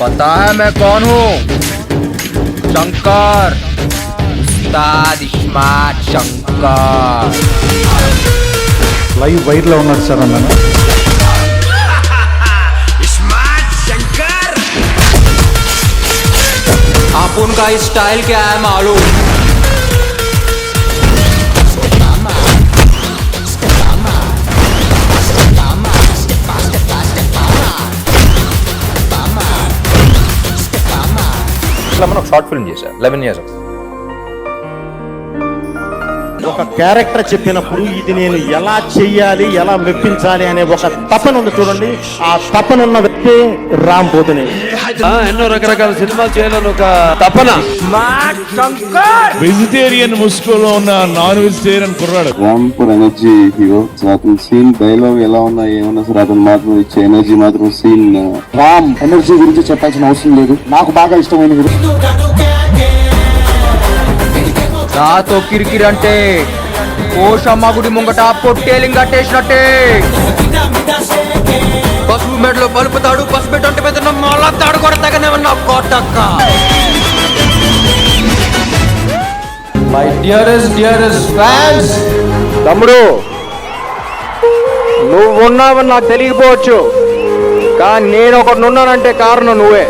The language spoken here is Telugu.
पता है मैं कौन हूँ? शंकर, उस्ताद इस्मार्ट शंकर। లైవ్ వైర్ లో ఉన్నాడు సార్ అన్న इस्मार्ट शंकर। आप उनका स्टाइल क्या है मालूम? మనం ఒక షార్ట్ ఫిల్మ్ చేశారు 11 years ago. ఒక క్యారెక్టర్ చెప్పినప్పుడు ఇది నేను ఎలా చెయ్యాలి ఎలా మెప్పించాలి అనే ఒక తపన ఉంది చూడండి. ఆ తపన ఉన్న వ్యక్తి రామ్ పోతునే. ఎన్నో రకరకాల సినిమాలు చేయాలని ఒక తపన. వెజిటేరియన్ ముసుగులో ఉన్న నాన్ వెజిటేరియన్ కుర్రాడు. Ram for energy hero. అతని సీన్ డైలాగ్ ఎలా ఉన్నా ఏమన్నా సరే అతను మాత్రం ఇచ్చే ఎనర్జీ మాత్రం సీన్. రామ్ ఎనర్జీ గురించి చెప్పాల్సిన అవసరం లేదు. నాకు బాగా ఇష్టమైన హీరో. నాతో కిరికిరంటే కోశమ్మ గుడి ముంగట పొట్టేలింగ్ కట్టేసినట్టే. పసుపు మెడలో పలుపుతాడు, పసుపు అంటే మీద మళ్ళా తాడు కొడతాగానేమన్నా కోటక్క. మై డియరెస్ట్ ఫ్యాన్స్, తమ్ముడు నువ్వు ఉన్నావని నాకు తెలియకపోవచ్చు, కానీ నేను ఒకటి ఉన్నానంటే కారణం నువ్వే.